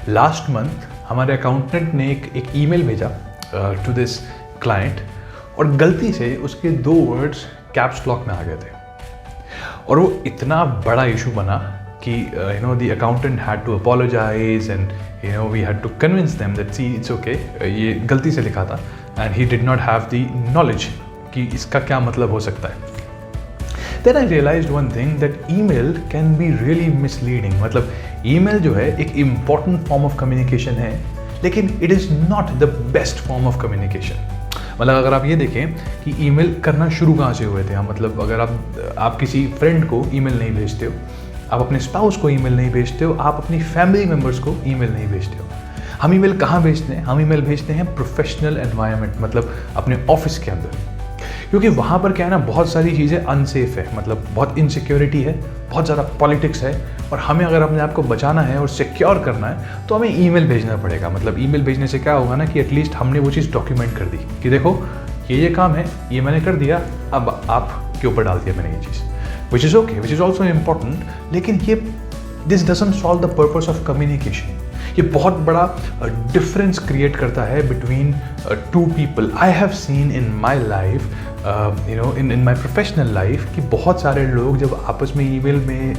Last month हमारे accountant ने एक ईमेल भेजा टू दिस क्लाइंट और गलती से उसके 2 वर्ड्स कैप्स लॉक में आ गए थे और वो इतना बड़ा इशू बना कि the accountant had to apologise and we had to convince them that see it's okay, ये गलती से लिखा था and he did not have the knowledge कि इसका क्या मतलब हो सकता है. Then I realized one thing that email can be really misleading. मतलब email जो है एक important form of communication है, लेकिन it is not the best form of communication. मतलब अगर आप ये देखें कि ईमेल करना शुरू कहाँ से हुए थे हम, मतलब अगर आप किसी फ्रेंड को ईमेल नहीं भेजते हो, आप अपने स्पाउस को ईमेल नहीं भेजते हो, आप अपनी फैमिली मेम्बर्स को ईमेल नहीं भेजते हो. हम ईमेल कहाँ भेजते हैं? हम ईमेल भेजते हैं प्रोफेशनल एनवायरनमेंट, मतलब अपने ऑफिस के अंदर, क्योंकि वहाँ पर क्या है ना, बहुत सारी चीज़ें अनसेफ है, मतलब बहुत इनसिक्योरिटी है, बहुत ज़्यादा पॉलिटिक्स है और हमें अगर अपने आप को बचाना है और सिक्योर करना है तो हमें ईमेल भेजना पड़ेगा. मतलब ईमेल भेजने से क्या होगा ना कि एटलीस्ट हमने वो चीज़ डॉक्यूमेंट कर दी कि देखो ये काम है, ये मैंने कर दिया, अब आपके ऊपर डाल दिया मैंने ये चीज़, which is okay, which is also important. लेकिन ये this doesn't solve the purpose of communication. ये बहुत बड़ा डिफरेंस क्रिएट करता है between 2 people. I have seen in my life, in my professional life कि बहुत सारे लोग जब आपस में ईमेल में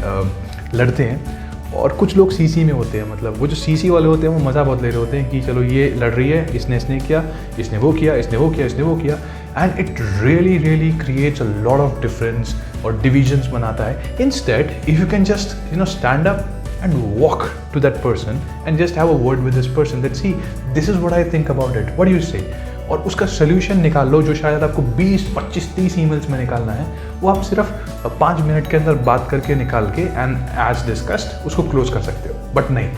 लड़ते हैं और कुछ लोग सीसी में होते हैं, मतलब वो जो सीसी वाले होते हैं वो मज़ा बहुत ले रहे होते हैं कि चलो ये लड़ रही है, इसने किया, इसने वो किया, इसने वो किया, इसने वो किया, and it really creates a lot of difference और डिविजन्स बनाता है. Instead if you can just stand up and walk to that person and just have a word with this person that see this is what I think about it, what do you say, और उसका solution निकाल लो जो शायद आपको 20, 25, 30 emails में निकालना है, वो आप सिर्फ 5 मिनट के अंदर बात करके निकाल के एंड एज डिस्कस्ड उसको क्लोज कर सकते हो. बट नहीं,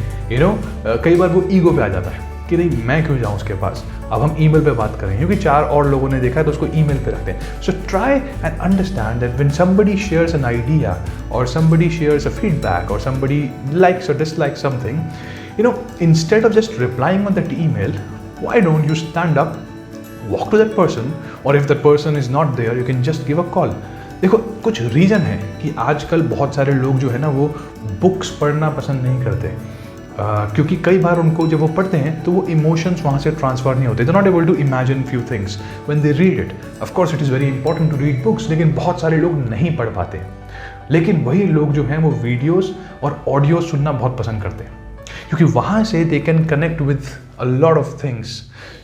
कई बार वो ईगो पे आ जाता है कि नहीं मैं क्यों जाऊँ उसके पास, अब हम ईमेल पे बात करें क्योंकि 4 और लोगों ने देखा है तो उसको ईमेल पे रखते हैं. सो try and understand that when somebody shares an idea और समबडी शेयर्स अ फीडबैक और समबडी लाइक्स और dislikes something, instead of just replying on that email, why don't you stand up, walk to that person, or if that person is not there you can just give a call. देखो कुछ reason है कि आजकल बहुत सारे लोग जो है ना वो बुक्स पढ़ना पसंद नहीं करते, क्योंकि कई बार उनको जब वो पढ़ते हैं तो वो इमोशंस वहाँ से ट्रांसफर नहीं होते. They not able to imagine few things when they read it. Of course it is very important to read books, लेकिन बहुत सारे लोग नहीं पढ़ पाते. लेकिन वही लोग जो हैं वो वीडियोस और ऑडियो सुनना बहुत पसंद करते हैं क्योंकि वहाँ से they can connect with a lot of things.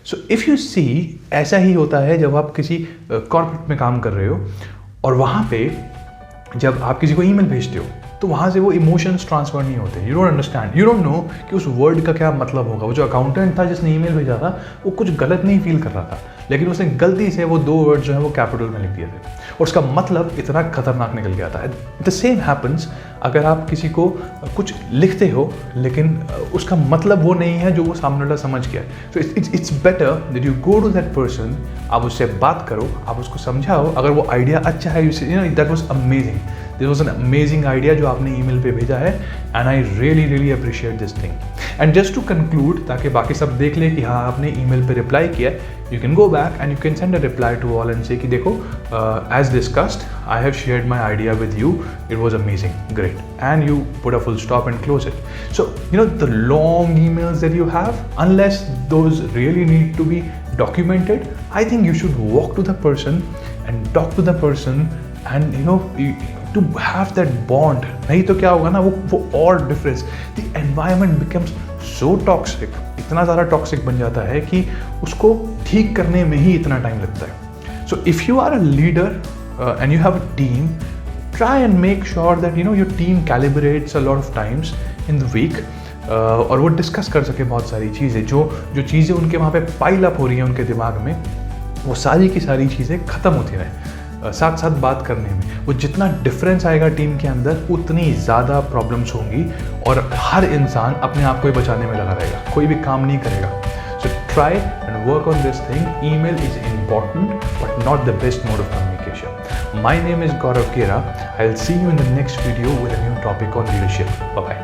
So if you see, ऐसा ही होता है जब आप किसी कॉर्पोरेट में काम कर रहे हो और वहाँ पे जब आप किसी को ईमेल भेजते हो तो वहाँ से वो इमोशंस ट्रांसफर नहीं होते. You don't understand, you don't know कि उस वर्ड का क्या मतलब होगा. वो जो अकाउंटेंट था जिसने ईमेल भेजा था वो कुछ गलत नहीं फील कर रहा था, लेकिन उसने गलती से वो 2 वर्ड जो है वो कैपिटल में लिख दिए थे और उसका मतलब इतना खतरनाक निकल गया था. द सेम हैपन्स अगर आप किसी को कुछ लिखते हो लेकिन उसका मतलब वो नहीं है जो वो सामने वाला समझ गया. So it's better that you go to that person, आप उससे बात करो, आप उसको समझाओ. अगर वो आइडिया अच्छा है, that was amazing, this was an amazing idea जो आपने ईमेल पे भेजा है and I really appreciate this thing. And just to conclude, ताकि बाकी सब देख ले कि हाँ आपने ईमेल पे रिप्लाई किया, you can go back and you can send a reply to all and say कि देखो as discussed I have shared my idea with you, it was amazing, great, and you put a full stop and close it. So the long emails that you have, unless those really need to be documented, I think you should walk to the person and talk to the person and to have that bond. नहीं तो क्या होगा ना, वो और difference, the environment becomes so toxic, इतना ज़्यादा toxic बन जाता है कि उसको ठीक करने में ही इतना टाइम लगता है. So if you are a leader and you have a team, try and make sure that your team calibrates a lot of times in the week और वो डिस्कस कर सके बहुत सारी चीज़ें, जो चीज़ें उनके वहाँ पे पाइल अप हो रही हैं उनके दिमाग में, वो सारी की सारी चीज़ें ख़त्म होती रहें साथ साथ बात करने में. वो जितना डिफरेंस आएगा टीम के अंदर उतनी ज़्यादा प्रॉब्लम्स होंगी और हर इंसान अपने आप को ही बचाने में लगा रहेगा, कोई भी काम नहीं करेगा. So try and work on this thing. Email is important but not the best mode of communication. My name is Gaurav Kera. I will see you in the next video with a new topic on leadership. Bye.